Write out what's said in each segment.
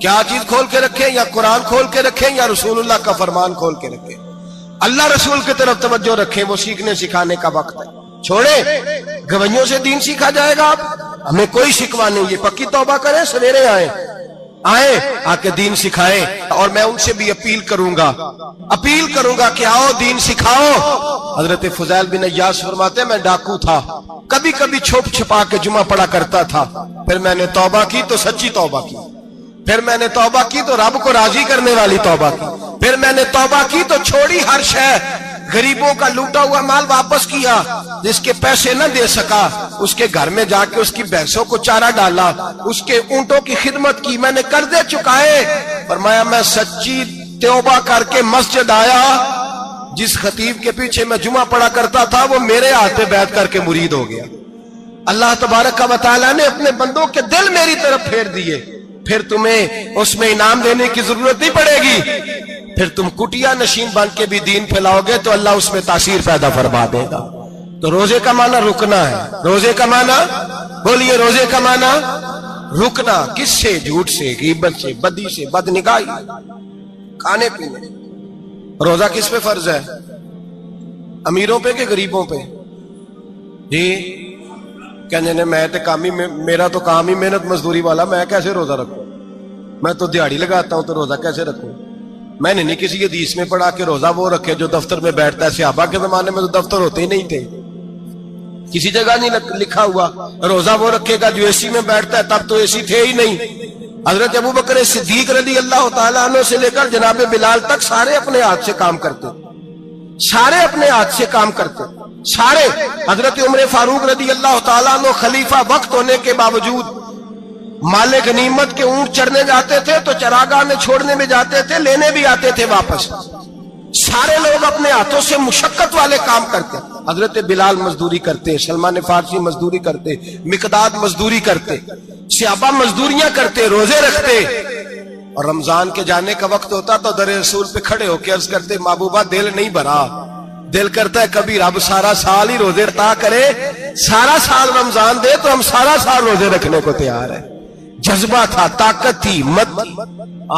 کیا چیز کھول کے رکھیں؟ یا قرآن کھول کے رکھیں یا رسول اللہ کا فرمان کھول کے رکھیں؟ اللہ رسول کی طرف توجہ رکھیں، وہ سیکھنے سکھانے کا وقت ہے۔ چھوڑے گویوں سے دین سیکھا جائے گا، ہمیں کوئی شکوا نہیں، یہ پکی توبہ کریں، سویرے آئیں آ کے دین سکھائیں۔ اور میں ان سے بھی اپیل کروں گا کہ آؤ دین سکھاؤ۔ حضرت فضیل بن عیاض فرماتے ہیں میں ڈاکو تھا، کبھی کبھی چھپ چھپا کے جمعہ پڑھا کرتا تھا، پھر میں نے توبہ کی تو سچی توبہ کی، پھر میں نے توبہ کی تو رب کو راضی کرنے والی توبہ کی، پھر میں نے توبہ کی تو چھوڑی ہر شے، غریبوں کا لوٹا ہوا مال واپس کیا، جس کے پیسے نہ دے سکا اس کے گھر میں جا کے اس کی بھینسوں کو چارہ ڈالا، اس کے اونٹوں کی خدمت کی، میں نے قرضے چکائے۔ فرمایا میں سچی توبہ کر کے مسجد آیا، جس خطیب کے پیچھے میں جمعہ پڑھا کرتا تھا وہ میرے ہاتھ پہ بیعت کر کے مرید ہو گیا۔ اللہ تبارک و تعالیٰ نے اپنے بندوں کے دل میری طرف پھیر دیے، پھر تمہیں اس میں انعام دینے کی ضرورت نہیں پڑے گی، پھر تم کٹیا نشین بن کے بھی دین پھیلاؤ گے تو اللہ اس میں تاثیر پیدا فرما دے گا۔ تو روزے کا معنی رکنا ہے، روزے کا معنی بولیے، روزے کا معنی رکنا، کس سے؟ جھوٹ سے، غیبت سے، بدی سے، بد نگاہی، کھانے پینے۔ روزہ کس پہ فرض ہے؟ امیروں پہ کہ غریبوں پہ؟ جی کہنے نے میں تو کام ہی، میرا تو کام ہی محنت مزدوری والا، میں کیسے روزہ رکھوں؟ میں تو دیہڑی لگاتا ہوں تو روزہ کیسے رکھوں؟ میں نے نہیں کسی حدیث میں پڑھا کہ روزہ وہ رکھے جو دفتر میں بیٹھتا ہے۔ صحابہ کے زمانے میں تو دفتر ہوتے ہی نہیں تھے، کسی جگہ نہیں لکھا ہوا روزہ وہ رکھے گا جو اے سی میں بیٹھتا ہے، تب تو اے سی تھے ہی نہیں۔ حضرت ابوبکر صدیق رضی اللہ تعالیٰ عنہ سے لے کر جناب بلال تک سارے اپنے ہاتھ سے کام کرتے، سارے اپنے ہاتھ سے کام کرتے، سارے۔ حضرت عمر فاروق رضی اللہ تعالیٰ عنہ خلیفہ وقت ہونے کے باوجود مال غنیمت کے اونٹ چرنے جاتے تھے تو چراگاہ میں چھوڑنے میں جاتے تھے، لینے بھی آتے تھے واپس۔ سارے لوگ اپنے ہاتھوں سے مشقت والے کام کرتے، حضرت بلال مزدوری کرتے، سلمان فارسی مزدوری کرتے، مقداد مزدوری کرتے، صحابہ مزدوریاں کرتے، روزے رکھتے۔ اور رمضان کے جانے کا وقت ہوتا تو در رسول پہ کھڑے ہو کے عرض کرتے محبوبہ دل نہیں بھرا، دل کرتا ہے کبھی رب سارا سال ہی روزے عطا کرے، سارا سال رمضان دے تو ہم سارا سال روزے رکھنے کو تیار ہیں۔ جذبہ تھا، طاقت تھی، ہمت تھی۔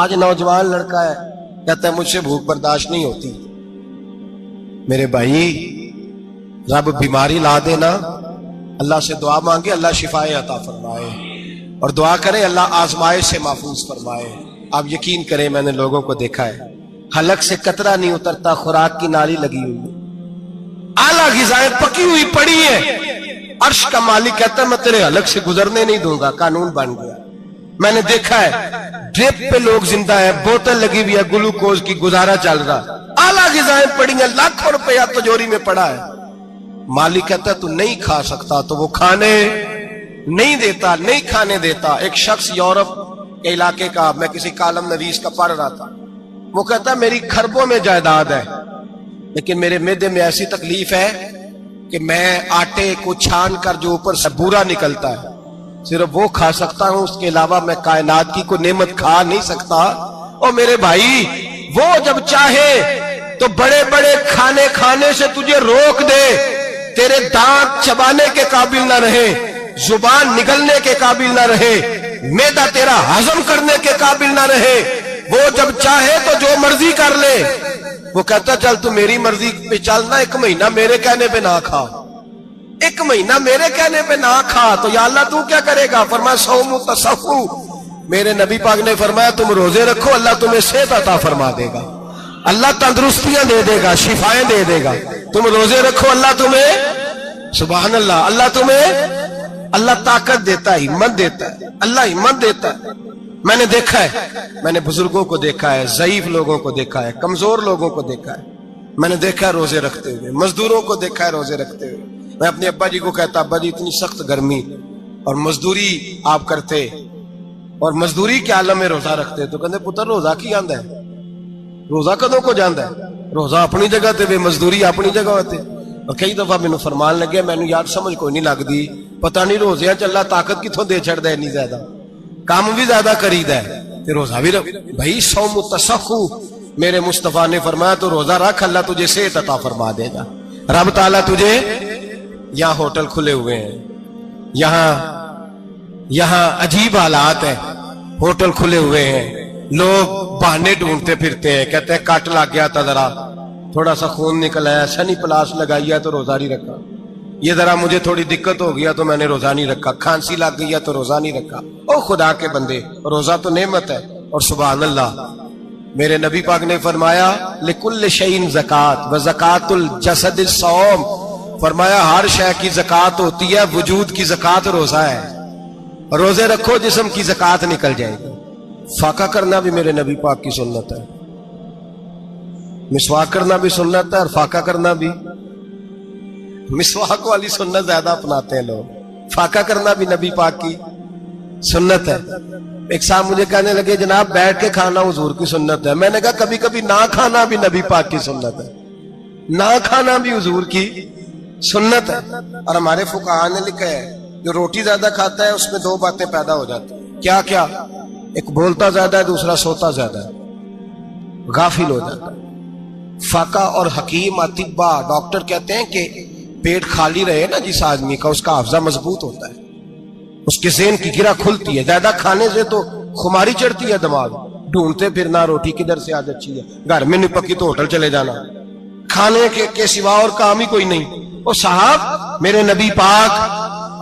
آج نوجوان لڑکا ہے کہتا ہے مجھ سے بھوک برداشت نہیں ہوتی۔ میرے بھائی رب بیماری لا دینا، اللہ سے دعا مانگے اللہ شفائے عطا فرمائے، اور دعا کرے اللہ آزمائش سے محفوظ فرمائے۔ آپ یقین کریں میں نے لوگوں کو دیکھا ہے حلق سے قطرہ نہیں اترتا، خوراک کی نالی لگی ہوئی ہے، اعلیٰ غذائیں پکی ہوئی پڑی ہیں، عرش کا مالک کہتا ہے میں تیرے حلق سے گزرنے نہیں دوں گا، قانون بن گیا۔ میں نے دیکھا ہے ڈرپ پہ لوگ زندہ ہے، بوتل لگی ہوئی ہے گلوکوز کی، گزارا چل رہا، اعلیٰ غذائیں پڑی ہیں، لاکھوں روپیہ تجوری میں پڑا ہے۔ مالک کہتا ہے تو نہیں کھا سکتا تو وہ کھانے نہیں دیتا، نہیں کھانے دیتا۔ ایک شخص یورپ کے علاقے کا، میں کسی کالم نویس کا پڑھ رہا تھا، وہ کہتا ہے میری خربوں میں جائیداد ہے لیکن میرے معدے میں ایسی تکلیف ہے کہ میں آٹے کو چھان کر جو اوپر سے بورا نکلتا ہے صرف وہ کھا سکتا ہوں، اس کے علاوہ میں کائنات کی کوئی نعمت کھا نہیں سکتا۔ اور میرے بھائی وہ جب چاہے تو بڑے بڑے کھانے کھانے سے تجھے روک دے، تیرے دانت چبانے کے قابل نہ رہے، زبان نگلنے کے قابل نہ رہے، معدہ تیرا ہضم کرنے کے قابل نہ رہے، وہ جب چاہے تو جو مرضی کر لے۔ وہ کہتا چل تو میری مرضی پہ چلنا، ایک مہینہ میرے کہنے پہ نہ کھا، ایک مہینہ میرے کہنے پہ نہ کھا، تو یا اللہ تو کیا کرے گا؟ فرمایا صوم تصفو، میرے نبی پاک نے فرمایا تم روزے رکھو اللہ تمہیں صحت عطا فرما دے گا، اللہ تندرستیاں دے دے گا، شفائیں دے دے گا۔ تم روزے رکھو اللہ تمہیں، سبحان اللہ، اللہ تمہیں، اللہ طاقت دیتا ہے، ہمت دیتا ہے، اللہ ہمت دیتا ہے۔ میں نے دیکھا ہے، میں نے بزرگوں کو دیکھا ہے، ضعیف لوگوں کو دیکھا ہے، کمزور لوگوں کو دیکھا ہے، میں نے دیکھا ہے روزے رکھتے ہوئے، مزدوروں کو دیکھا ہے روزے رکھتے ہوئے۔ میں اپنے ابا جی کو کہتا ابا جی اتنی سخت گرمی اور مزدوری آپ کرتے اور مزدوری کے عالم میں روزہ رکھتے، تو کہتے پتر روزہ کی آندا ہے، روزہ کدوں کو جاندا ہے، روزہ اپنی جگہ تے مزدوری اپنی جگہ ہوتے۔ اور کئی دفعہ مینوں فرمان لگے مینوں یار سمجھ کوئی نہیں لگتی، پتہ نہیں روزیاں چ اللہ طاقت کتھوں دے چھڑدا ہے، اتنی زیادہ کام بھی زیادہ کریدا ہے تے روزہ بھی بھائی صوم تصفو، میرے مصطفیٰ نے فرمایا تو روزہ رکھ اللہ تجھے صحت عطا فرما دے گا۔ رب تعالیٰ تجھے، یہاں ہوٹل کھلے ہوئے ہیں، یہاں عجیب حالات ہیں، ہوٹل کھلے ہوئے ہیں, لوگ بہانے ڈھونڈتے پھرتے ہیں, کہتے ہیں کٹ لگ گیا تھا, ذرا تھوڑا سا خون نکل آیا, سنی پلاس لگائی ہے تو روزہ نہیں رکھا, یہ ذرا مجھے تھوڑی دقت ہو گیا تو میں نے روزہ نہیں رکھا, کھانسی لگ گئی ہے تو روزہ نہیں رکھا. او خدا کے بندے, روزہ تو نعمت ہے. اور سبحان اللہ, میرے نبی پاک نے فرمایا لکل شیء زکات و زکات الجسد الصوم, فرمایا ہر شے کی زکات ہوتی ہے, وجود کی زکات روزہ ہے. روزے رکھو جسم کی زکات نکل جائے گی. فاقہ کرنا بھی میرے نبی پاک کی سنت ہے, مسواک کرنا بھی سنت ہے, اور فاقہ کرنا بھی. مسواک والی سنت زیادہ اپناتے ہیں لوگ, فاقہ کرنا بھی نبی پاک کی سنت ہے. ایک صاحب مجھے کہنے لگے جناب بیٹھ کے کھانا حضور کی سنت ہے. میں نے کہا کبھی کبھی نہ کھانا بھی نبی پاک کی سنت ہے, نہ کھانا بھی حضور کی سنت ہے. اور ہمارے فقہاء نے لکھا ہے جو روٹی زیادہ کھاتا ہے اس میں دو باتیں پیدا ہو جاتی ہیں. کیا کیا؟ ایک بولتا زیادہ ہے, دوسرا سوتا زیادہ ہے, غافل ہو جاتا ہے. فقہ اور حکیم اطباء ڈاکٹر کہتے ہیں کہ پیٹ خالی رہے نا جس آدمی کا, اس کا حافظہ مضبوط ہوتا ہے, اس کے ذہن کی گرہ کھلتی ہے. زیادہ کھانے سے تو خماری چڑھتی ہے, دماغ ڈھونڈتے پھرنا روٹی کدھر سے آج اچھی ہے, گھر میں نہیں پکی تو ہوٹل چلے جانا, کھانے کے سوا اور کام ہی کوئی نہیں. وہ صاحب میرے نبی پاک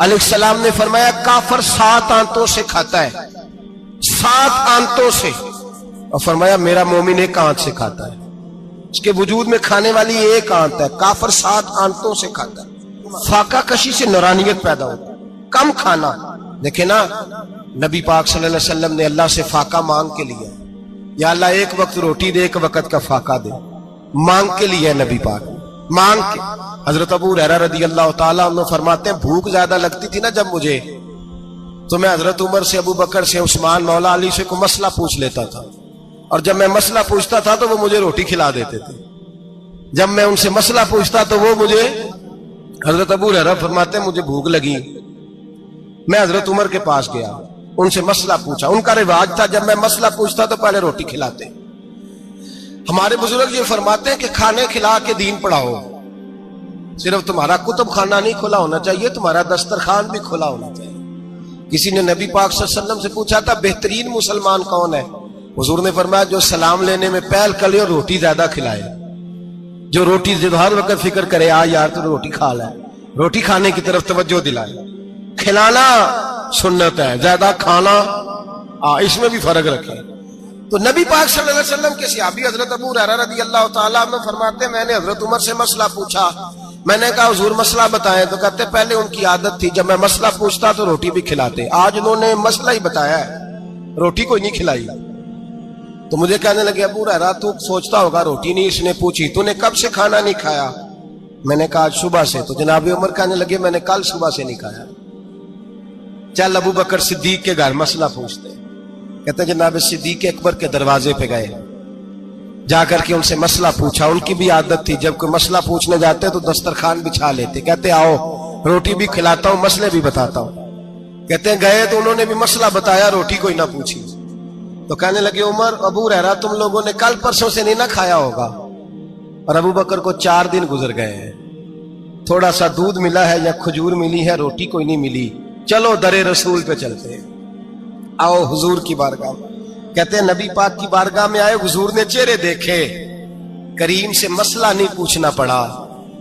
علیہ السلام نے فرمایا کافر 7 آنتوں سے کھاتا ہے, 7 آنتوں سے, اور فرمایا میرا مومن 1 آنت سے کھاتا ہے. اس کے وجود میں کھانے والی 1 آنت ہے, کافر 7 آنتوں سے کھاتا ہے. فاقہ کشی سے نورانیت پیدا ہوتا ہے, کم کھانا. دیکھیں نا نبی پاک صلی اللہ علیہ وسلم نے اللہ سے فاقہ مانگ کے لیا, یا اللہ 1 وقت روٹی دے, 1 وقت کا فاقہ دے, مانگ کے لیا نبی پاک, مانگ کے. حضرت ابو ہریرہ رضی اللہ تعالیٰ عنہ فرماتے ہیں بھوک زیادہ لگتی تھی نا جب مجھے, تو میں حضرت عمر سے, ابو بکر سے, عثمان, مولا علی سے کوئی مسئلہ پوچھ لیتا تھا, اور جب میں مسئلہ پوچھتا تھا تو وہ مجھے روٹی کھلا دیتے تھے. جب میں ان سے مسئلہ پوچھتا تو وہ مجھے, حضرت ابو ہریرہ فرماتے ہیں مجھے بھوک لگی, میں حضرت عمر کے پاس گیا, ان سے مسئلہ پوچھا. ان کا رواج تھا جب میں مسئلہ پوچھتا تو پہلے روٹی کھلاتے. ہمارے بزرگ یہ فرماتے ہیں کہ کھانے کھلا کے دین پڑھاؤ. صرف تمہارا کتب خانہ نہیں کھلا ہونا چاہیے, تمہارا دسترخوان بھی کھلا ہونا چاہیے. کسی نے نبی پاک صلی اللہ علیہ وسلم سے پوچھا تھا بہترین مسلمان کون ہے؟ حضور نے فرمایا جو سلام لینے میں پہل کرے اور روٹی زیادہ کھلائے, جو روٹی ہر وقت فکر کرے آ یار تو روٹی کھا لے, روٹی کھانے کی طرف توجہ دلائے. کھلانا سنت ہے, زیادہ کھانا اس میں بھی فرق رکھے. تو نبی پاک صلی اللہ علیہ وسلم کے صحابی حضرت ابو ہریرہ رضی اللہ تعالیٰ عنہ فرماتے ہیں میں نے حضرت عمر سے مسئلہ پوچھا, میں نے کہا حضور مسئلہ بتائیں, تو کہتے پہلے ان کی عادت تھی جب میں مسئلہ پوچھتا تو روٹی بھی کھلاتے, آج انہوں نے مسئلہ ہی بتایا ہے, روٹی کوئی نہیں کھلائی. تو مجھے کہنے لگے ابو ہریرہ تو سوچتا ہوگا روٹی نہیں اس نے پوچھی, تو نے کب سے کھانا نہیں کھایا؟ میں نے کہا آج صبح سے. تو جناب عمر کہنے لگے میں نے کل صبح سے نہیں کھایا. چل ابو بکر صدیق کے گھر مسئلہ پوچھتے. کہتے جناب صدیق اکبر کے دروازے پہ گئے, جا کر کے ان سے مسئلہ پوچھا. ان کی بھی عادت تھی جب کوئی مسئلہ پوچھنے جاتے تو دسترخوان بچھا لیتے, کہتے آؤ روٹی بھی کھلاتا ہوں مسئلے بھی بتاتا ہوں. کہتے ہیں گئے تو انہوں نے بھی مسئلہ بتایا, روٹی کوئی نہ پوچھی. تو کہنے لگے عمر ابو ہریرہ تم لوگوں نے کل پرسوں سے نہیں نہ کھایا ہوگا. اور ابو بکر کو 4 دن گزر گئے ہیں, تھوڑا سا دودھ ملا ہے یا کھجور ملی ہے, روٹی کوئی نہیں ملی. چلو در رسول پہ چلتے ہیں, آؤ حضور کی بارگاہ. کہتے ہیں نبی پاک کی بارگاہ میں آئے, حضور نے چہرے دیکھے, کریم سے مسئلہ نہیں پوچھنا پڑا.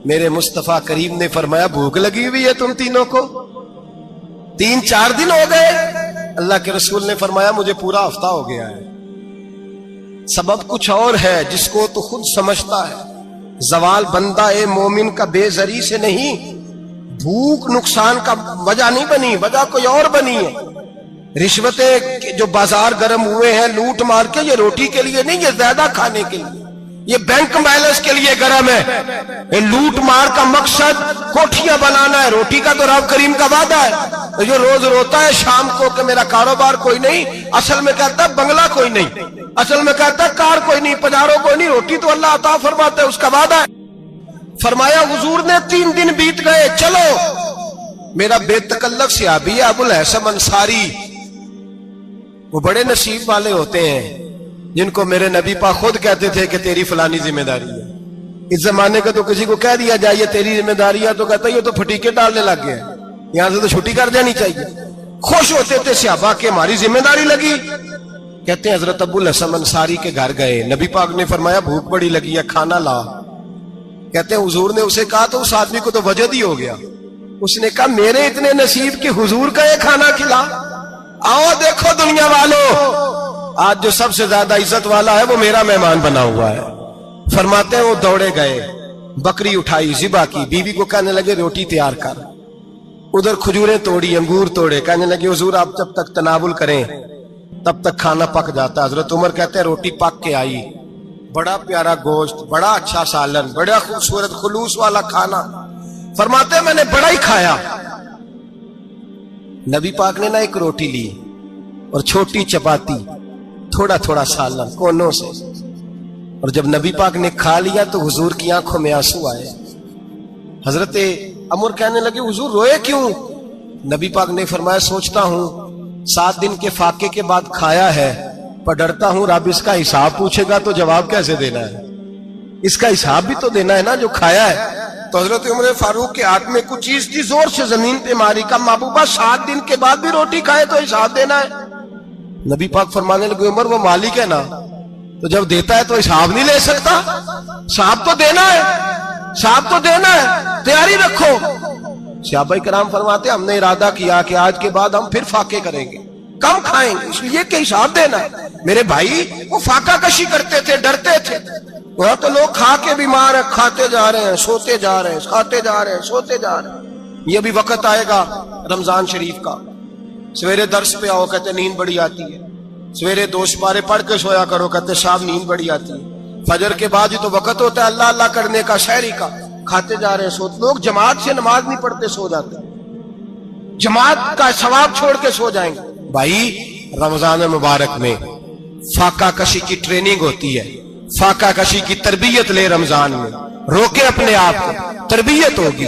میرے مصطفیٰ کریم نے فرمایا بھوک لگی ہوئی ہے تم تینوں کو؟ 3-4 دن ہو گئے. اللہ کے رسول نے فرمایا مجھے پورا ہفتہ ہو گیا ہے. سبب کچھ اور ہے جس کو تو خود سمجھتا ہے. زوال بندہ اے مومن کا بے زری سے نہیں, بھوک نقصان کا وجہ نہیں بنی, وجہ کوئی اور بنی ہے. رشوتیں جو بازار گرم ہوئے ہیں لوٹ مار کے, یہ روٹی کے لیے نہیں, یہ زیادہ کھانے کے لیے, یہ بینک بیلنس کے لیے گرم ہے. یہ لوٹ مار کا مقصد کوٹھیاں بنانا ہے, روٹی کا تو رب کریم کا وعدہ ہے. جو روز روتا ہے شام کو کہ میرا کاروبار کوئی نہیں, اصل میں کہتا ہے بنگلہ کوئی نہیں, اصل میں کہتا ہے کار کوئی نہیں, پجاروں کوئی نہیں, روٹی تو اللہ عطا فرماتا ہے, اس کا وعدہ ہے. فرمایا حضور نے 3 دن بیت گئے, چلو. میرا بے تکلف صحابی ہے ابو الحسن انصاری, وہ بڑے نصیب والے ہوتے ہیں جن کو میرے نبی پاک خود کہتے تھے کہ تیری فلانی ذمہ داری ہے. اس زمانے کا تو کسی کو کہہ دیا جائے تیری ذمہ داری ہے تو کہتا ہے یہ تو پھٹیکے ڈالنے لگ گیا, یہاں سے تو چھٹی کر جانی چاہیے. خوش ہوتے تھے صحابہ کہ ہماری ذمہ داری لگی. کہتے ہیں حضرت ابو الحسن انصاری کے گھر گئے, نبی پاک نے فرمایا بھوک بڑی لگی ہے, کھانا لا. کہتے ہیں حضور نے اسے کہا تو اس آدمی کو تو وجد ہی ہو گیا. اس نے کہا میرے اتنے نصیب کہ حضور کا یہ کھانا کھلا. آؤ دیکھو دنیا والوں, آج جو سب سے زیادہ عزت والا ہے وہ میرا مہمان بنا ہوا ہے. فرماتے ہیں وہ دوڑے گئے, بکری اٹھائی, ذبح کی, بیوی کو کہنے لگے روٹی تیار کر. ادھر کھجوریں توڑی, انگور توڑے, کہنے لگے حضور آپ جب تک تناول کریں تب تک کھانا پک جاتا. حضرت عمر کہتے ہیں روٹی پک کے آئی, بڑا پیارا گوشت, بڑا اچھا سالن, بڑا خوبصورت خلوص والا کھانا. فرماتے ہیں میں نے بڑا ہی کھایا. نبی پاک نے نا ایک روٹی لی اور چھوٹی چپاتی, تھوڑا تھوڑا سالن کونوں سے, اور جب نبی پاک نے کھا لیا تو حضور کی آنکھوں میں آنسو آئے. حضرت عمر کہنے لگے حضور روئے کیوں؟ نبی پاک نے فرمایا سوچتا ہوں 7 دن کے فاقے کے بعد کھایا ہے, پر ڈرتا ہوں رب اس کا حساب پوچھے گا تو جواب کیسے دینا ہے, اس کا حساب بھی تو دینا ہے نا جو کھایا ہے. تو حضرت عمر فاروق کے ہاتھ میں کچھ چیز تھی, زور سے زمین پہ ماری, کا محبوبہ 7 دن کے بعد بھی روٹی کھائے تو حساب دینا ہے. نبی پاک فرمانے لگے عمر وہ مالک ہے نا, تو جب دیتا ہے تو حساب نہیں لے سکتا, حساب تو دینا ہے, حساب تو دینا ہے, تیاری رکھو. صحابہ کرام فرماتے ہم نے ارادہ کیا کہ آج کے بعد ہم پھر فاقے کریں گے, کم کھائیں گے, اس لیے کہ حساب دینا ہے. میرے بھائی وہ فاقہ کشی کرتے تھے, ڈرتے تھے. وہاں تو لوگ کھا کے بیمار ہیں, کھاتے جا رہے ہیں, سوتے جا رہے ہیں, کھاتے جا رہے ہیں, سوتے جا رہے ہیں. یہ بھی وقت آئے گا رمضان شریف کا, سویرے درس پہ آؤ کہتے نیند بڑی آتی ہے, سویرے 2 سپارے پڑھ کے سویا کرو کہتے شام نیند بڑی آتی ہے, فجر کے بعد ہی تو وقت ہوتا ہے اللہ اللہ کرنے کا, شہری کا, کھاتے جا رہے ہیں, سوتے. لوگ جماعت سے نماز نہیں پڑھتے سو جاتے, جماعت کا ثواب چھوڑ کے سو جائیں گے. بھائی رمضان مبارک میں فاقہ کشی کی ٹریننگ ہوتی ہے, فاقہ کشی کی تربیت لے, رمضان میں روکے اپنے آپ کو, تربیت ہوگی.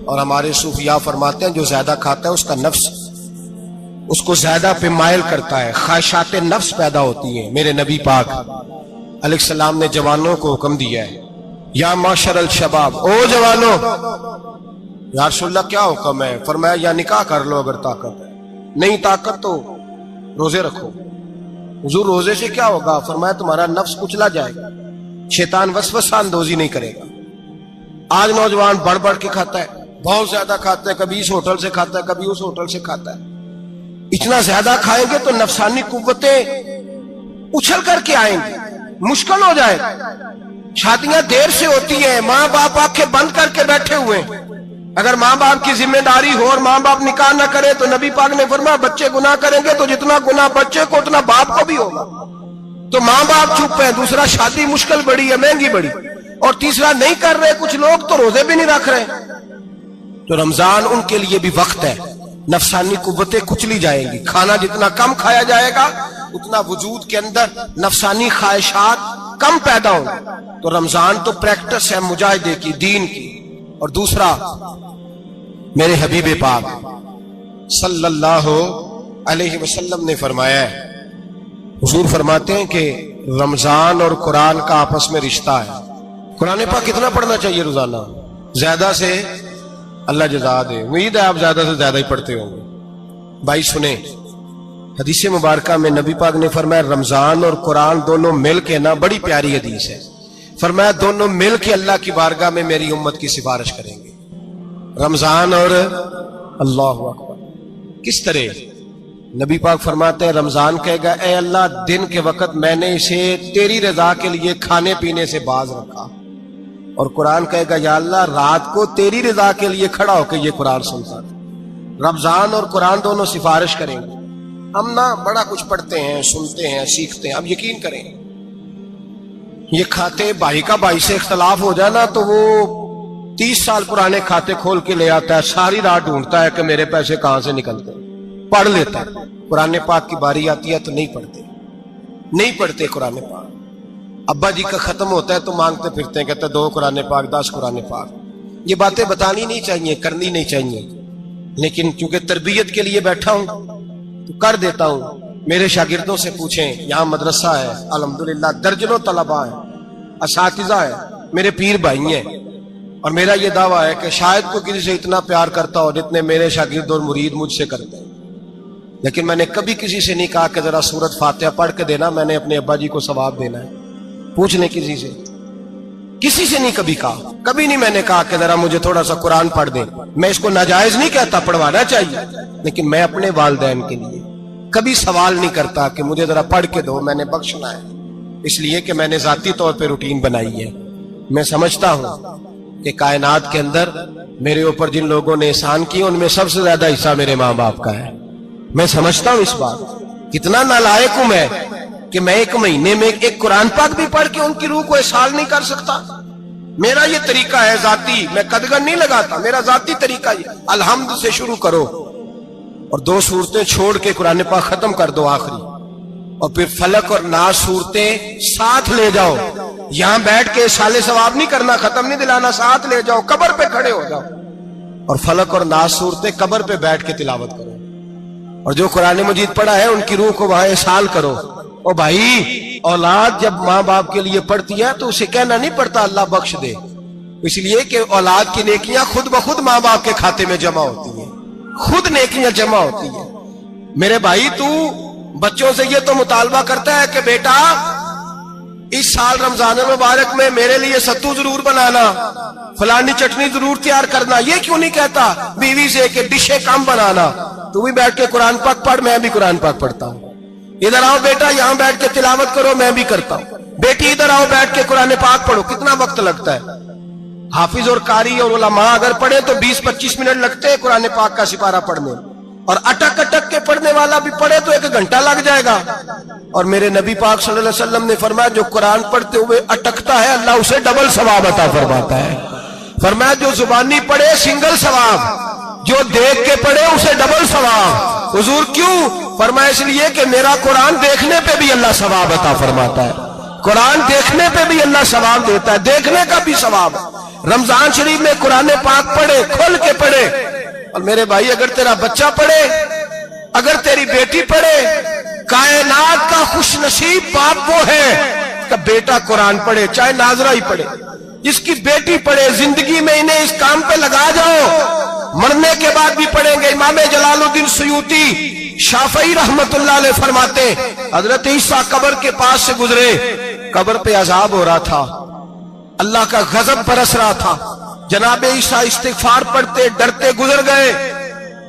اور ہمارے صوفیاء فرماتے ہیں جو زیادہ کھاتا ہے اس کا نفس اس کو زیادہ پہ مائل کرتا ہے, خواہشات نفس پیدا ہوتی ہیں. میرے نبی پاک علیہ السلام نے جوانوں کو حکم دیا ہے یا معاشر الشباب, او جوانوں. یا رسول اللہ کیا حکم ہے؟ فرمایا یا نکاح کر لو اگر طاقت ہے, نہیں طاقت تو روزے رکھو. حضور روزے سے کیا ہوگا؟ فرمایا تمہارا نفس کچلا جائے گا, شیطان وسوسہ اندوزی نہیں کرے گا. آج نوجوان بڑھ بڑھ کے کھاتا ہے, بہت زیادہ کھاتا ہے, کبھی اس ہوٹل سے کھاتا ہے, کبھی اس ہوٹل سے کھاتا ہے. اتنا زیادہ کھائیں گے تو نفسانی قوتیں اچھل کر کے آئیں گی, مشکل ہو جائے. شادیاں دیر سے ہوتی ہیں, ماں باپ آنکھیں بند کر کے بیٹھے ہوئے ہیں. اگر ماں باپ کی ذمہ داری ہو اور ماں باپ نکاح نہ کرے تو نبی پاک نے فرمایا بچے گناہ کریں گے تو جتنا گناہ بچے کو اتنا باپ کو بھی ہوگا. تو ماں باپ چپ ہیں, دوسرا شادی مشکل بڑی ہے, مہنگی بڑی, اور تیسرا نہیں کر رہے کچھ لوگ تو روزے بھی نہیں رکھ رہے. تو رمضان ان کے لیے بھی وقت ہے, نفسانی قوتیں کچلی جائیں گی. کھانا جتنا کم کھایا جائے گا اتنا وجود کے اندر نفسانی خواہشات کم پیدا ہوں. تو رمضان تو پریکٹس ہے مجاہدے کی, دین کی. اور دوسرا میرے حبیب پاک صلی اللہ علیہ وسلم نے فرمایا ہے, حضور فرماتے ہیں کہ رمضان اور قرآن کا آپس میں رشتہ ہے. قرآن پاک کتنا پڑھنا چاہیے روزانہ؟ زیادہ سے اللہ جزا دے, امید ہے آپ زیادہ سے زیادہ ہی پڑھتے ہوں گے. بھائی سنیں, حدیث مبارکہ میں نبی پاک نے فرمایا رمضان اور قرآن دونوں مل کے نا, بڑی پیاری حدیث ہے, فرمایا دونوں مل کے اللہ کی بارگاہ میں میری امت کی سفارش کریں گے. رمضان اور اللہ اکبر. کس طرح؟ نبی پاک فرماتے ہیں رمضان کہے گا اے اللہ دن کے وقت میں نے اسے تیری رضا کے لیے کھانے پینے سے باز رکھا, اور قرآن کہے گا یا اللہ رات کو تیری رضا کے لیے کھڑا ہو کے یہ قرآن سنتا تھا. رمضان اور قرآن دونوں سفارش کریں گے. ہم نا بڑا کچھ پڑھتے ہیں, سنتے ہیں, سیکھتے ہیں. اب یقین کریں یہ کھاتے بھائی کا بھائی سے اختلاف ہو جائے نا تو وہ 30 سال پرانے کھاتے کھول کے لے آتا ہے, ساری رات ڈھونڈتا ہے کہ میرے پیسے کہاں سے نکلتے ہیں, پڑھ لیتا ہے. قرآن پاک کی باری آتی ہے تو نہیں پڑھتے قرآن پاک. ابا جی کا ختم ہوتا ہے تو مانگتے پھرتے ہیں, کہتے 2 قرآن پاک 10 قرآن پاک. یہ باتیں بتانی نہیں چاہیے, کرنی نہیں چاہیے, لیکن چونکہ تربیت کے لیے بیٹھا ہوں تو کر دیتا ہوں. میرے شاگردوں سے پوچھیں, یہاں مدرسہ ہے الحمدللہ, درجنوں طلباء ہیں, اساتذہ ہیں, میرے پیر بھائی ہیں, اور میرا یہ دعویٰ ہے کہ شاید کوئی کسی سے اتنا پیار کرتا ہو جتنے میرے شاگرد اور مرید مجھ سے کرتے ہیں. لیکن میں نے کبھی کسی سے نہیں کہا کہ ذرا سورت فاتحہ پڑھ کے دینا، میں نے اپنے ابا جی کو ثواب دینا ہے، پوچھ لیں کسی سے نہیں کبھی کہا، کبھی نہیں میں نے کہا کہ ذرا مجھے تھوڑا سا قرآن پڑھ دیں۔ میں اس کو ناجائز نہیں کہتا، پڑھوانا چاہیے، لیکن میں اپنے والدین کے لیے کبھی سوال نہیں کرتا کہ مجھے ذرا پڑھ کے دو، میں نے بخشنا ہے، اس لیے کہ میں نے ذاتی طور پہ روٹین بنائی ہے۔ میں سمجھتا ہوں کہ کائنات کے اندر میرے اوپر جن لوگوں نے احسان کیے ان میں سب سے زیادہ حصہ میرے ماں باپ کا ہے۔ میں سمجھتا ہوں اس بات، کتنا نالائق ہوں میں کہ میں ایک مہینے میں ایک قرآن پاک بھی پڑھ کے ان کی روح کو احسال نہیں کر سکتا۔ میرا یہ طریقہ ہے ذاتی، میں قدغن نہیں لگاتا، میرا ذاتی طریقہ یہ، الحمد سے شروع کرو اور 2 سورتیں چھوڑ کے قرآن پاک ختم کر دو آخری، اور پھر فلق اور ناس صورتیں ساتھ لے جاؤ۔ یہاں بیٹھ کے سالے ثواب نہیں کرنا، ختم نہیں دلانا، ساتھ لے جاؤ، قبر پہ کھڑے ہو جاؤ اور فلق اور ناس صورتیں قبر پہ بیٹھ کے تلاوت کرو، اور جو قرآن مجید پڑھا ہے ان کی روح کو وہاں احسال کرو۔ او بھائی، اولاد جب ماں باپ کے لیے پڑھتی ہے تو اسے کہنا نہیں پڑتا اللہ بخش دے، اس لیے کہ اولاد کی نیکیاں خود بخود ماں باپ کے کھاتے میں جمع ہوتی ہیں، خود نیکیاں جمع ہوتی ہیں۔ میرے بھائی، تو بچوں سے یہ تو مطالبہ کرتا ہے کہ بیٹا اس سال رمضان المبارک میں میرے لیے ستو ضرور بنانا، فلانی چٹنی ضرور تیار کرنا، یہ کیوں نہیں کہتا بیوی سے کہ ڈشیں کم بنانا؟ تو بھی بیٹھ کے قرآن پاک پڑھ، میں بھی قرآن پاک پڑھتا ہوں۔ ادھر آؤ بیٹا، یہاں بیٹھ کے تلاوت کرو، میں بھی کرتا ہوں۔ بیٹی ادھر آؤ بیٹھ کے قرآن پاک پڑھو۔ کتنا وقت لگتا ہے؟ حافظ اور قاری اور علماء اگر پڑھے تو 20-25 منٹ لگتے ہیں قرآن پاک کا سپارہ پڑھنے، اور اٹک اٹک کے پڑھنے والا بھی پڑھے تو 1 گھنٹہ لگ جائے گا۔ اور میرے نبی پاک صلی اللہ علیہ وسلم نے فرمایا جو قرآن پڑھتے ہوئے اٹکتا ہے اللہ اسے ڈبل ثواب عطا فرماتا ہے۔ فرمایا جو زبانی پڑھے سنگل ثواب، جو دیکھ کے پڑھے اسے ڈبل ثواب۔ حضور کیوں؟ فرمایا اس لیے کہ میرا قرآن دیکھنے پہ بھی اللہ ثواب عطا فرماتا ہے، قرآن دیکھنے پہ بھی اللہ ثواب دیتا ہے، دیکھنے کا بھی ثواب۔ رمضان شریف میں قرآن پاک پڑھے، کھول کے پڑھے۔ اور میرے بھائی، اگر تیرا بچہ پڑھے، اگر تیری بیٹی پڑھے، کائنات کا خوش نصیب باپ وہ ہے کہ بیٹا قرآن پڑھے، چاہے ناظرہ ہی پڑھے۔ جس کی بیٹی پڑھے، زندگی میں انہیں اس کام پہ لگا جاؤ، مرنے کے بعد بھی پڑھیں گے۔ امام جلال الدین سیوطی شافعی رحمت اللہ علیہ فرماتے حضرت عیسیٰ قبر کے پاس سے گزرے، قبر پہ عذاب ہو رہا تھا، اللہ کا غضب برس رہا تھا، جناب عیسیٰ استغفار پڑھتے ڈرتے گزر گئے۔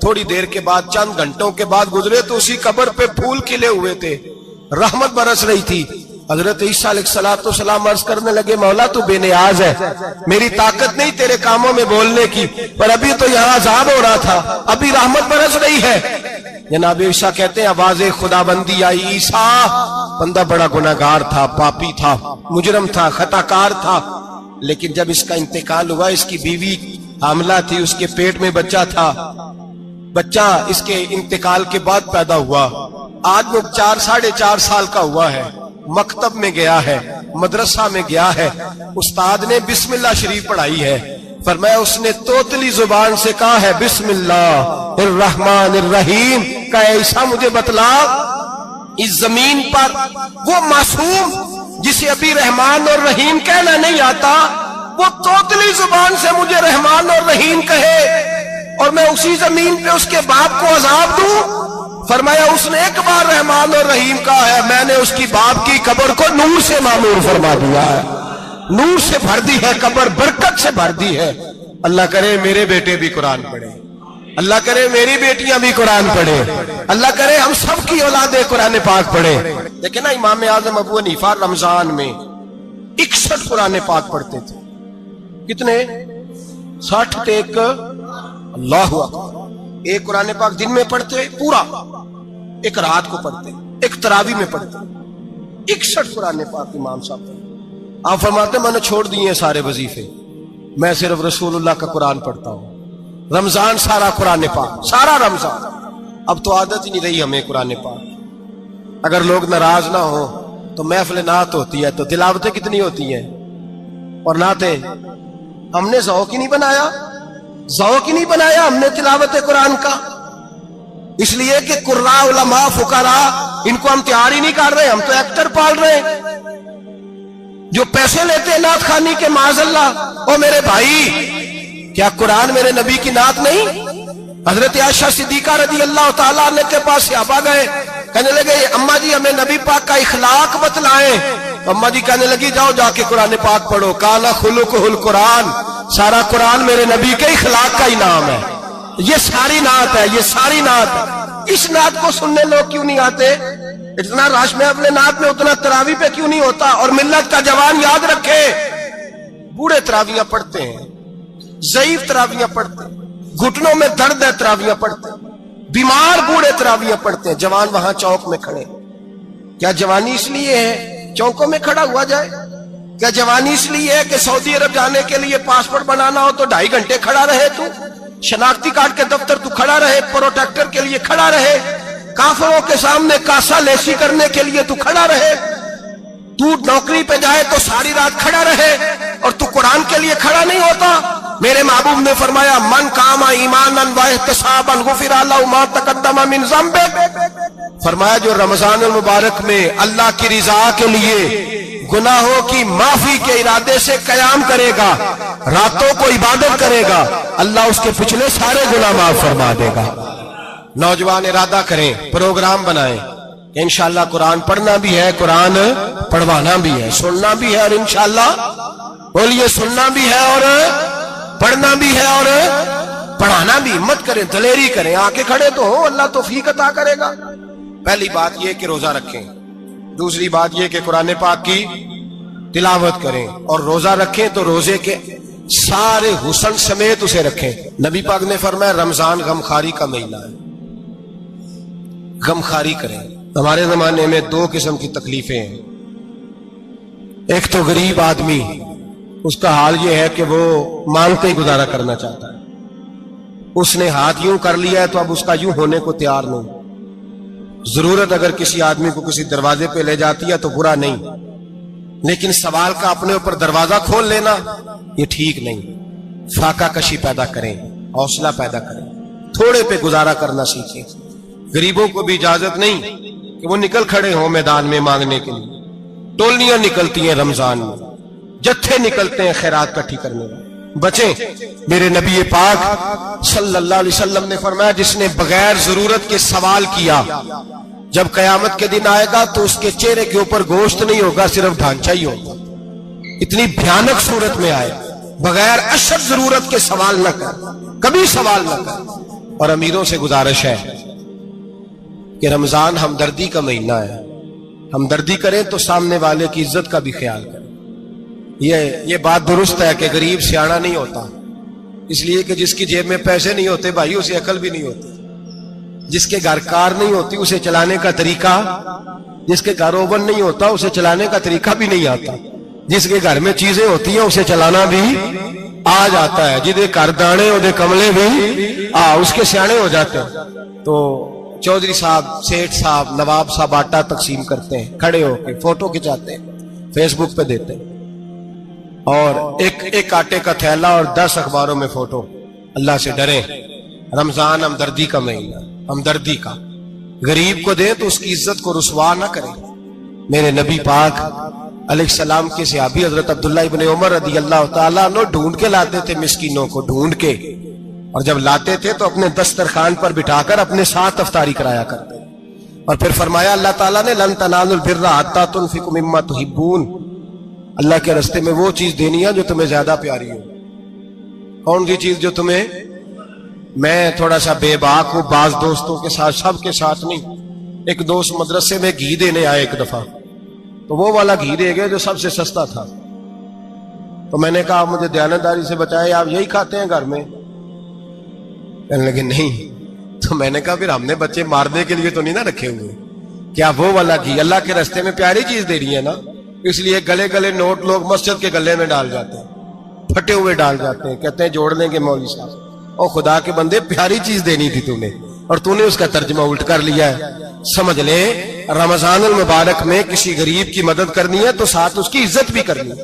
تھوڑی دیر کے بعد، چند گھنٹوں کے بعد گزرے تو اسی قبر پہ پھول کھلے ہوئے تھے، رحمت برس رہی تھی۔ حضرت عیسیٰ علیہ السلام عرض کرنے لگے مولا تو بے نیاز ہے، میری طاقت نہیں تیرے کاموں میں بولنے کی، پر ابھی تو یہاں عذاب ہو رہا تھا، ابھی رحمت برس رہی ہے۔ جناب عیسیٰ کہتے ہیں آواز خدا بندی آئی، عیسیٰ بندہ بڑا گناہگار تھا، پاپی تھا، مجرم تھا، خطا کار تھا، لیکن جب اس کا انتقال ہوا، اس کی بیوی حاملہ تھی، اس کے پیٹ میں بچہ تھا، بچہ اس کے انتقال کے بعد پیدا ہوا، آج وہ 4-4.5 سال کا ہوا ہے، مکتب میں گیا ہے، مدرسہ میں گیا ہے، استاد نے بسم اللہ شریف پڑھائی ہے، فرمایا اس نے توتلی زبان سے کہا ہے بسم اللہ الرحمن الرحیم، کہ عیسیٰ مجھے بتلا اس زمین پر وہ معصوم جسے ابھی رحمان اور رحیم کہنا نہیں آتا، وہ توتلی زبان سے مجھے رحمان اور رحیم کہے اور میں اسی زمین پہ اس کے باپ کو عذاب دوں؟ فرمایا اس نے ایک بار رحمان اور رحیم کہا ہے، میں نے اس کی باپ کی قبر کو نور سے معمور فرما دیا ہے، نور سے بھر دی ہے قبر، برکت سے بھر دی ہے۔ اللہ کرے میرے بیٹے بھی قرآن پڑھے، اللہ کرے میری بیٹیاں بھی قرآن پڑھے، اللہ کرے ہم سب کی اولادیں قرآن پاک پڑھے۔ دیکھیں نا، امام اعظم ابو حنیفہ رمضان میں 61 قرآن پاک پڑھتے تھے۔ کتنے؟ 60 ٹیک، اللہ اکبر۔ ایک قرآن پاک دن میں پڑھتے پورا، ایک رات کو پڑھتے، ایک تراویح میں پڑھتے، 61 قرآن پاک امام صاحب پڑھتے۔ آپ فرماتے میں نے چھوڑ دیے ہیں سارے وظیفے، میں صرف رسول اللہ کا قرآن پڑھتا ہوں۔ رمضان سارا قرآن پاک، سارا رمضان۔ اب تو عادت ہی نہیں رہی ہمیں قرآن پاک۔ اگر لوگ ناراض نہ ہو تو محفل نعت ہوتی ہے تو تلاوتیں کتنی ہوتی ہیں، اور نعتیں ہم نے ذوق ہی نہیں بنایا، ذوق ہی نہیں بنایا ہم نے تلاوت قرآن کا، اس لیے کہ قراء علماء فقراء ان کو ہم تیار ہی نہیں کر رہے، ہم تو ایکٹر پال رہے ہیں جو پیسے لیتے ہیں نعت خوانی کے، معاذ اللہ۔ او میرے بھائی، کیا قرآن میرے نبی کی نعت نہیں؟ حضرت عائشہ صدیقہ رضی اللہ تعالیٰ عنہ کے پاس صحابہ گئے، کہنے لگے اماں جی ہمیں نبی پاک کا اخلاق بتلائیں۔ اماں جی کہنے لگی جاؤ جا کے قرآن پاک پڑھو، کانا خلقہ القرآن، سارا قرآن میرے نبی کے اخلاق کا انعام ہے۔ یہ ساری نعت ہے، یہ ساری نعت ہے۔ اس نعت کو سننے لوگ کیوں نہیں آتے؟ اتنا رش میں اپنے نعت میں اتنا تراویح پہ کیوں نہیں ہوتا؟ اور ملت کا جوان یاد رکھے، بوڑھے تراویحاں پڑھتے ہیں، ضعیف تراویحاں پڑھتے ہیں، گھٹنوں میں درد ہے تراویحاں پڑھتے ہیں، بیمار بوڑھے تراویحاں پڑھتے ہیں، جوان وہاں چوک میں کھڑے۔ کیا جوانی اس لیے ہے چوکوں میں کھڑا ہوا جائے؟ کیا جوانی اس لیے ہے کہ سعودی عرب جانے کے لیے پاسپورٹ بنانا ہو تو 2.5 گھنٹے کھڑا رہے تو؟ شناختی کارڈ کے دفتر تو کھڑا رہے، پروٹیکٹر کے لیے کھڑا رہے، کافروں کے سامنے کاسا لیسی کرنے کے لیے تو کھڑا رہے، تو نوکری پہ جائے تو ساری رات کھڑا رہے، اور تو قرآن کے لیے کھڑا نہیں ہوتا؟ میرے محبوب نے فرمایا من قام ایمانا واحتسابا غفر له ما تقدم من ذنبه، فرمایا جو رمضان المبارک میں اللہ کی رضا کے لیے گناہوں کی معافی کے ارادے سے قیام کرے گا، راتوں کو عبادت کرے گا، اللہ اس کے پچھلے سارے گناہ معاف فرما دے گا۔ نوجوان ارادہ کریں، پروگرام بنائیں، انشاءاللہ قرآن پڑھنا بھی ہے، قرآن پڑھوانا بھی ہے، سننا بھی ہے، اور انشاءاللہ بولیے سننا بھی ہے اور پڑھنا بھی ہے اور پڑھانا بھی۔ ہمت کریں، دلیری کریں، آ کے کھڑے تو ہو، اللہ توفیق عطا کرے گا۔ پہلی بات یہ کہ روزہ رکھیں، دوسری بات یہ کہ قرآن پاک کی تلاوت کریں، اور روزہ رکھیں تو روزے کے سارے حسن سمیت اسے رکھیں۔ نبی پاک نے فرمایا رمضان غمخاری کا مہینہ ہے، غمخاری کریں۔ ہمارے زمانے میں 2 قسم کی تکلیفیں ہیں، ایک تو غریب آدمی، اس کا حال یہ ہے کہ وہ مانگتے ہی گزارا کرنا چاہتا ہے، اس نے ہاتھ یوں کر لیا ہے تو اب اس کا یوں ہونے کو تیار نہیں۔ ضرورت اگر کسی آدمی کو کسی دروازے پہ لے جاتی ہے تو برا نہیں، لیکن سوال کا اپنے اوپر دروازہ کھول لینا یہ ٹھیک نہیں۔ فاقہ کشی پیدا کریں، حوصلہ پیدا کریں، تھوڑے پہ گزارا کرنا سیکھیں۔ غریبوں کو بھی اجازت نہیں کہ وہ نکل کھڑے ہوں میدان میں مانگنے کے لیے، ٹولیاں نکلتی ہیں رمضان میں، جتھے نکلتے ہیں خیرات کٹھی کرنے میں، بچیں۔ میرے نبی پاک صلی اللہ علیہ وسلم نے فرمایا جس نے بغیر ضرورت کے سوال کیا، جب قیامت کے دن آئے گا تو اس کے چہرے کے اوپر گوشت نہیں ہوگا، صرف ڈھانچہ ہی ہوگا۔ اتنی بھیانک صورت میں آئے، بغیر اشد ضرورت کے سوال نہ کر، کبھی سوال نہ کر۔ اور امیروں سے گزارش ہے کہ رمضان ہمدردی کا مہینہ ہے، ہمدردی کریں تو سامنے والے کی عزت کا بھی خیال کریں۔ یہ بات درست ہے کہ غریب سیاڑا نہیں ہوتا، اس لیے کہ جس کی جیب میں پیسے نہیں ہوتے بھائی اسے عقل بھی نہیں ہوتی، جس کے گھر کار نہیں ہوتی اسے چلانے کا طریقہ، جس کے گھر اوون نہیں ہوتا اسے چلانے کا طریقہ بھی نہیں آتا، جس کے گھر میں چیزیں ہوتی ہیں اسے چلانا بھی آ جاتا ہے، جدے گھر دانے اودے کملے بھی اس کے سیانے ہو جاتے ہیں۔ تو چودھری صاحب، سیٹھ صاحب، نواب صاحب آٹا تقسیم کرتے ہیں، کھڑے ہو کے فوٹو کھچاتے ہیں، فیس بک پہ دیتے ہیں، اور ایک آٹے کا تھیلا اور 10 اخباروں میں فوٹو۔ اللہ سے ڈریں، رمضان ہمدردی کا مہینہ، ہمدردی کا۔ غریب کو دیں تو اس کی عزت کو رسوا نہ کریں۔ میرے نبی پاک علیہ السلام کے صحابی حضرت عبداللہ ابن عمر رضی اللہ تعالیٰ عنہ ڈھونڈ کے لاتے تھے مسکینوں کو، ڈھونڈ کے، اور جب لاتے تھے تو اپنے دسترخوان پر بٹھا کر اپنے ساتھ افطاری کرایا کرتے، اور پھر فرمایا اللہ تعالیٰ نے لن تنالوا البر حتی تنفقوا مما تحبون، اللہ کے راستے میں وہ چیز دینی ہے جو تمہیں زیادہ پیاری ہو۔ کون سی چیز جو تمہیں؟ میں تھوڑا سا بے باک ہوں بعض دوستوں کے ساتھ، سب کے ساتھ نہیں۔ ایک دوست مدرسے میں گھی دینے آئے ایک دفعہ، تو وہ والا گھی دے گئے جو سب سے سستا تھا، تو میں نے کہا مجھے دیانتداری سے بچائے، آپ یہی کھاتے ہیں گھر میں؟ کہنے لگے نہیں۔ تو میں نے کہا پھر ہم نے بچے مارنے کے لیے تو نہیں نہ رکھے ہوئے، کیا وہ والا گھی اللہ کے راستے میں پیاری چیز دے رہی ہے نا، اس لیے گلے گلے نوٹ لوگ مسجد کے گلے میں ڈال جاتے ہیں، پھٹے ہوئے ڈال جاتے ہیں، کہتے ہیں جوڑ لیں گے مولوی صاحب۔ اور خدا کے بندے پیاری چیز دینی تھی تمہیں، اور تو نے اس کا ترجمہ الٹ کر لیا ہے۔ سمجھ لیں رمضان المبارک میں کسی غریب کی مدد کرنی ہے تو ساتھ اس کی عزت بھی کرنی ہے۔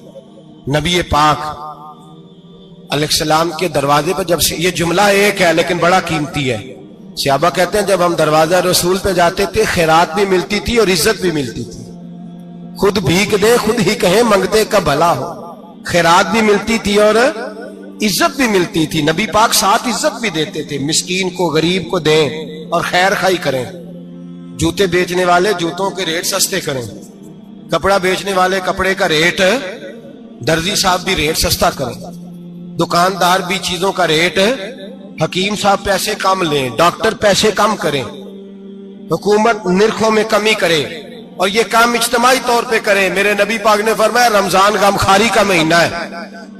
نبی پاک علیہ السلام کے دروازے پر جب یہ جملہ ایک ہے لیکن بڑا قیمتی ہے، صحابہ کہتے ہیں جب ہم دروازہ رسول پہ جاتے تھے خیرات بھی ملتی تھی اور عزت بھی ملتی تھی، خود بھیک دے خود ہی کہیں منگتے کا بھلا ہو، خیرات بھی ملتی تھی اور عزت بھی ملتی تھی. نبی پاک ساتھ عزت بھی دیتے تھے, مسکین کو غریب کو دیں اور خیر خائی کریں. جوتے بیچنے والے جوتوں کے ریٹ سستے کریں, کپڑا بیچنے والے کپڑے کا ریٹ, درزی صاحب بھی ریٹ سستا کریں, دکاندار بھی چیزوں کا ریٹ, حکیم صاحب پیسے کم لیں, ڈاکٹر پیسے کم کریں, حکومت نرخوں میں کمی کرے, اور یہ کام اجتماعی طور پہ کریں. میرے نبی پاک نے فرمایا رمضان غمخواری کا مہینہ ہے,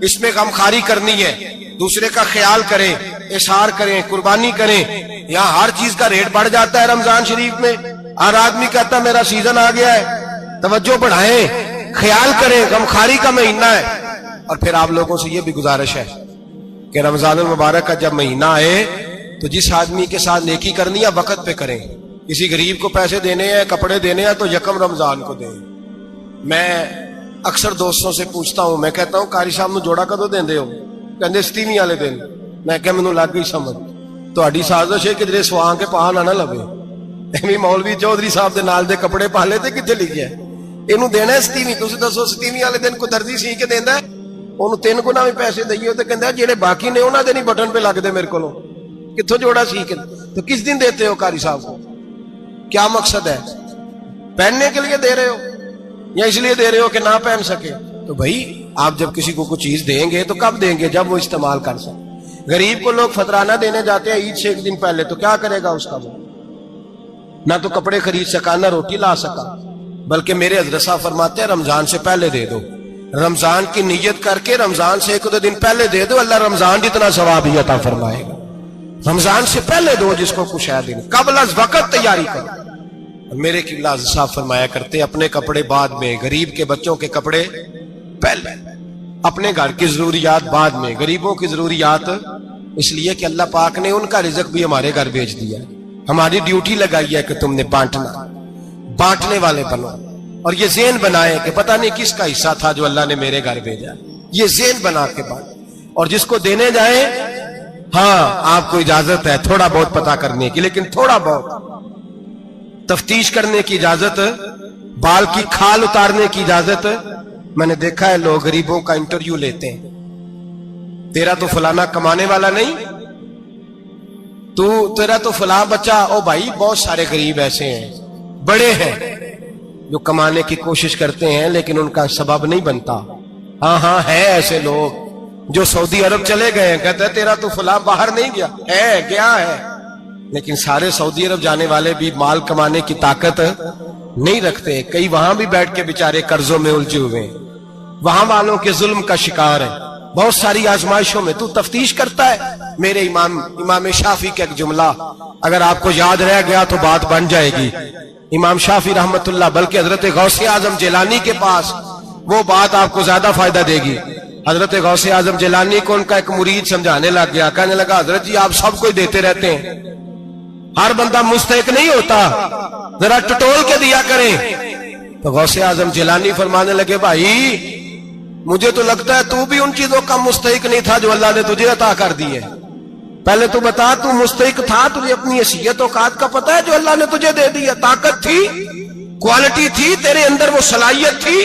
اس میں غمخواری کرنی ہے, دوسرے کا خیال کریں, اظہار کریں, قربانی کریں. یہاں ہر چیز کا ریٹ بڑھ جاتا ہے رمضان شریف میں. ہر آدمی کہتا ہے میرا سیزن آ گیا ہے, توجہ بڑھائیں, خیال کریں, غمخواری کا مہینہ ہے. اور پھر آپ لوگوں سے یہ بھی گزارش ہے کہ رمضان المبارک کا جب مہینہ آئے تو جس آدمی کے ساتھ نیکی کرنی ہے وقت پہ کریں. کسی غریب کو پیسے دینے ہیں, کپڑے دینے ہیں تو یکم رمضان کو دیں. میں اکثر دوستوں سے پوچھتا ہوں, میں کہتا ہوں قاری صاحب نو جوڑا کدو دیندے ہو؟ کہندے 27 والے دن. میں کہ مینوں لگ گئی سمجھ, تہاڈی سازش ہے کدھر سواں کے پاہ نہ لگے. ایویں مولوی چودھری صاحب دے نال دے کپڑے پا لے تے کتنے لکھیا ہے اینوں دینا ہے 27. تسی دسو 27 والے دن کوئی درزی سی کے دیندا ہے اونوں 3 گنا بھی پیسے دئیے تے کہندا جڑے باقی نے انہاں دے نہیں بٹن پہ لگ دے میرے کولوں, کتھوں جوڑا سی کے. تو کس دن دیتے ہو قاری صاحب کو؟ کیا مقصد ہے؟ پہننے کے لیے دے رہے ہو یا اس لیے دے رہے ہو کہ نہ پہن سکے؟ تو بھائی آپ جب کسی کو کوئی چیز دیں گے تو کب دیں گے؟ جب وہ استعمال کر سکے. غریب کو لوگ فطرانہ دینے جاتے ہیں عید سے ایک دن پہلے, تو کیا کرے گا اس کا؟ وہ نہ تو کپڑے خرید سکا نہ روٹی لا سکا. بلکہ میرے حضرت صاحب فرماتے ہیں رمضان سے پہلے دے دو, رمضان کی نیت کر کے رمضان سے 1-2 دن پہلے دے دو, اللہ رمضان جتنا ثواب ہی عطا فرمائے گا. رمضان سے پہلے دو جس کو کچھ ہے دن, قبل از وقت تیاری کرو. میرے قبلہ صاحب فرمایا کرتے اپنے کپڑے بعد میں, غریب کے بچوں کے کپڑے پہلے, اپنے گھر کی ضروریات بعد میں, غریبوں کی ضروریات. اس لیے کہ اللہ پاک نے ان کا رزق بھی ہمارے گھر بھیج دیا. ہماری ڈیوٹی لگائی ہے کہ تم نے بانٹنا, بانٹنے والے بنو. اور یہ ذہن بنائے کہ پتہ نہیں کس کا حصہ تھا جو اللہ نے میرے گھر بھیجا. یہ ذہن بنا کے بانٹ. اور جس کو دینے جائیں, ہاں آپ کو اجازت ہے تھوڑا بہت پتہ کرنے کی, لیکن تھوڑا بہت تفتیش کرنے کی اجازت, بال کی کھال اتارنے کی اجازت. میں نے دیکھا ہے لوگ غریبوں کا انٹرویو لیتے ہیں, تیرا تو فلانا کمانے والا نہیں, تیرا تو فلاں بچہ. او بھائی بہت سارے غریب ایسے ہیں, بڑے ہیں, جو کمانے کی کوشش کرتے ہیں لیکن ان کا سبب نہیں بنتا. ہاں ہے ایسے لوگ جو سعودی عرب چلے گئے ہیں, کہتے ہیں تیرا تو فلاں باہر نہیں گیا, ہے گیا ہے, لیکن سارے سعودی عرب جانے والے بھی مال کمانے کی طاقت نہیں رکھتے. کئی وہاں بھی بیٹھ کے بیچارے قرضوں میں الجھے ہوئے ہیں, وہاں والوں کے ظلم کا شکار ہیں, بہت ساری آزمائشوں میں. تو تفتیش کرتا ہے. میرے امام شافعی کا ایک جملہ اگر آپ کو یاد رہ گیا تو بات بن جائے گی. امام شافعی رحمت اللہ, بلکہ حضرت غوث اعظم جیلانی کے پاس وہ بات آپ کو زیادہ فائدہ دے گی. حضرت غوث اعظم جیلانی کو ان کا ایک مرید سمجھانے لگ گیا, کہنے لگا حضرت جی آپ سب کو دیتے رہتے ہیں, ہر بندہ مستحق نہیں ہوتا, ذرا ٹٹول کے دیا کریں. تو غوث اعظم جیلانی فرمانے لگے بھائی مجھے تو لگتا ہے تو بھی ان چیزوں کا مستحق نہیں تھا جو اللہ نے تجھے عطا کر دی ہے. پہلے تو بتا تو مستحق تھا, تجھے اپنی حیثیت اوقات کا پتہ ہے جو اللہ نے تجھے دے دی ہے؟ طاقت تھی, کوالٹی تھی, تیرے اندر وہ صلاحیت تھی.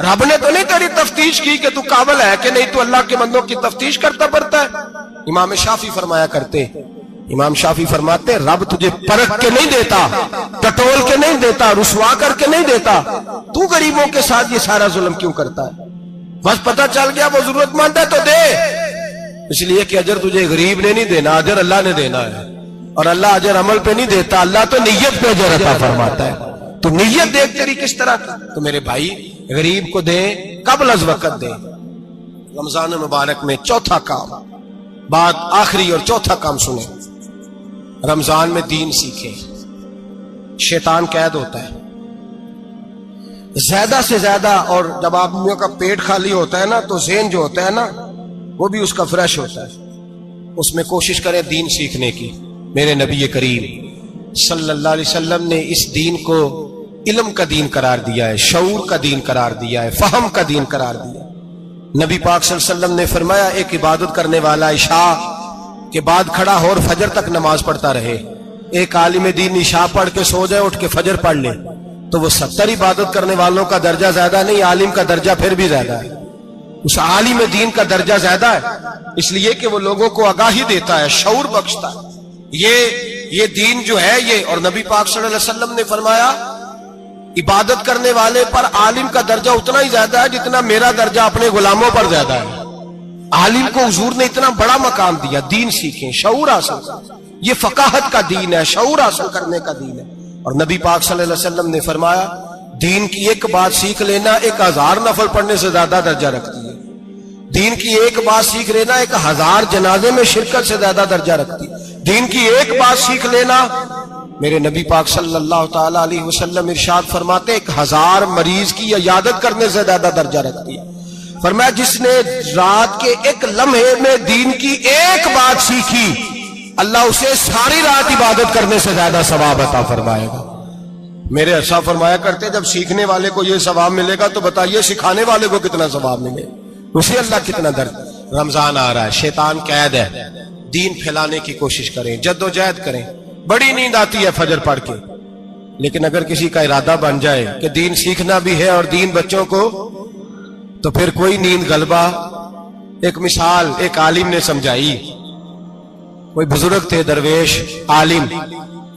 رب نے تو نہیں تیری تفتیش کی کہ تو قابل ہے کہ نہیں, تو اللہ کے بندوں کی تفتیش کرتا پڑتا ہے. امام شافعی فرمایا کرتے, امام شافعی فرماتے رب تجھے پرکھ کے نہیں دیتا, ٹٹول کے نہیں دیتا, رسوا کر کے نہیں دیتا. تو غریبوں کے ساتھ یہ سارا ظلم کیوں کرتا ہے؟ بس پتہ چل گیا وہ ضرورت مند ہے تو دے. اس لیے کہ اجر تجھے غریب نے نہیں دینا, اجر اللہ نے دینا ہے. اور اللہ اجر عمل پہ نہیں دیتا, اللہ تو نیت پہ اجر عطا فرماتا ہے. تو نیت دیکھ تیری کس طرح کی. تو میرے بھائی غریب کو دیں, قبل از وقت دیں. رمضان مبارک میں چوتھا کام, بات آخری اور چوتھا کام سنیں. رمضان میں دین سیکھیں. شیطان قید ہوتا ہے زیادہ سے زیادہ, اور جب آدمیوں کا پیٹ خالی ہوتا ہے نا تو ذہن جو ہوتا ہے نا وہ بھی اس کا فریش ہوتا ہے. اس میں کوشش کریں دین سیکھنے کی. میرے نبی کریم صلی اللہ علیہ وسلم نے اس دین کو علم کا دین قرار دیا ہے, شعور کا دین قرار دیا ہے, فہم کا دین قرار دیا. نبی پاک صلی اللہ علیہ وسلم نے فرمایا ایک عبادت کرنے والا عشاء کے بعد کھڑا ہو اور فجر تک نماز پڑھتا رہے. ایک عالم دین عشاء پڑھ کے سو جائے, اٹھ کے فجر پڑھ لے, تو وہ 70 عبادت کرنے والوں کا درجہ زیادہ نہیں, عالم کا درجہ پھر بھی زیادہ ہے. اس عالم دین کا درجہ زیادہ ہے، اس لیے کہ وہ لوگوں کو آگاہی دیتا ہے، شعور بخشتا ہے۔ یہ دین جو ہے یہ، اور نبی پاک صلی اللہ علیہ وسلم نے فرمایا عبادت کرنے والے پر عالم کا درجہ اتنا ہی زیادہ ہے جتنا میرا درجہ اپنے غلاموں پر زیادہ ہے۔ عالم کو حضور نے اتنا بڑا مقام دیا، دین سیکھیں، شعور حاصل کریں، یہ فقاہت کا دین ہے، شعور حاصل کرنے کا دین ہے۔ اور نبی پاک صلی اللہ علیہ وسلم نے فرمایا دین کی ایک بات سیکھ لینا 1000 نفل پڑھنے سے زیادہ درجہ رکھتی ہے، دین کی ایک بات سیکھ لینا 1000 جنازے میں شرکت سے زیادہ درجہ رکھتی ہے، دین کی ایک بات سیکھ لینا، میرے نبی پاک صلی اللہ تعالی علیہ وسلم ارشاد فرماتے 1000 مریض کی عیادت کرنے سے زیادہ درجہ رکھتی ہے۔ فرمایا جس نے رات کے ایک لمحے میں دین کی ایک بات سیکھی، اللہ اسے ساری رات عبادت کرنے سے زیادہ ثواب عطا فرمائے گا۔ میرے ارشاد فرمایا کرتے جب سیکھنے والے کو یہ ثواب ملے گا تو بتائیے سکھانے والے کو کتنا ثواب ملے، اسے اللہ کتنا درد۔ رمضان آ رہا ہے، شیطان قید ہے، دین پھیلانے کی کوشش کریں، جدوجہد کریں۔ بڑی نیند آتی ہے فجر پڑھ کے، لیکن اگر کسی کا ارادہ بن جائے کہ دین سیکھنا بھی ہے اور دین بچوں کو، تو پھر کوئی نیند غلبہ۔ ایک مثال ایک عالم نے سمجھائی، کوئی بزرگ تھے درویش عالم،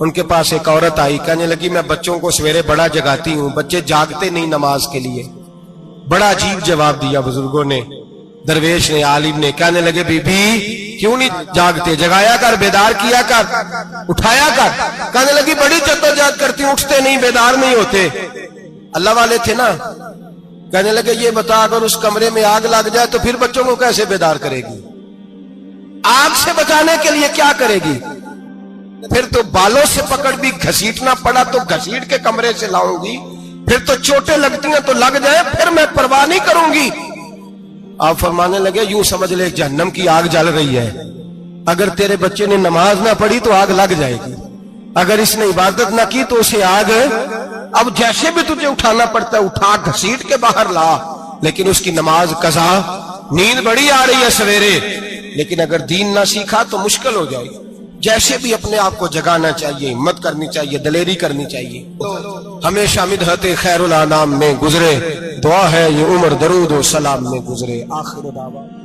ان کے پاس ایک عورت آئی، کہنے لگی میں بچوں کو سویرے بڑا جگاتی ہوں، بچے جاگتے نہیں نماز کے لیے۔ بڑا عجیب جواب دیا بزرگوں نے، درویش نے، عالم نے، کہنے لگے بی بی کیوں نہیں جاگتے، جگایا کر، بیدار کیا کر، اٹھایا کر۔ کہنے لگی بڑی جدوجہد کرتی ہوں، اٹھتے نہیں، بیدار نہیں ہوتے۔ اللہ والے تھے نا۔ کہنے لگے یہ بتا اگر اس کمرے میں آگ لگ جائے تو پھر بچوں کو کیسے بیدار کرے گی؟ آگ سے بچانے کے لیے کیا کرے گی؟ پھر تو بالوں سے پکڑ بھی گھسیٹنا پڑا تو گھسیٹ کے کمرے سے لاؤں گی، پھر تو چوٹیں لگتی ہیں تو لگ جائے، پھر میں پرواہ نہیں کروں گی۔ آپ فرمانے لگے یوں سمجھ لے جہنم کی آگ جل رہی ہے، اگر تیرے بچے نے نماز نہ پڑھی تو آگ لگ جائے گی، اگر اس نے عبادت نہ کی تو اسے آگ، اب جیسے بھی تجھے اٹھانا پڑتا ہے اٹھا گھسیٹ کے باہر لا، لیکن اس کی نماز قضا۔ نیند بڑی آ رہی ہے سویرے، لیکن اگر دین نہ سیکھا تو مشکل ہو جائے گی۔ جیسے بھی اپنے آپ کو جگانا چاہیے، ہمت کرنی چاہیے، دلیری کرنی چاہیے۔ ہمیشہ مدحت خیر الانام میں گزرے، دعا ہے یہ عمر درود و سلام میں گزرے۔ آخر دعوانا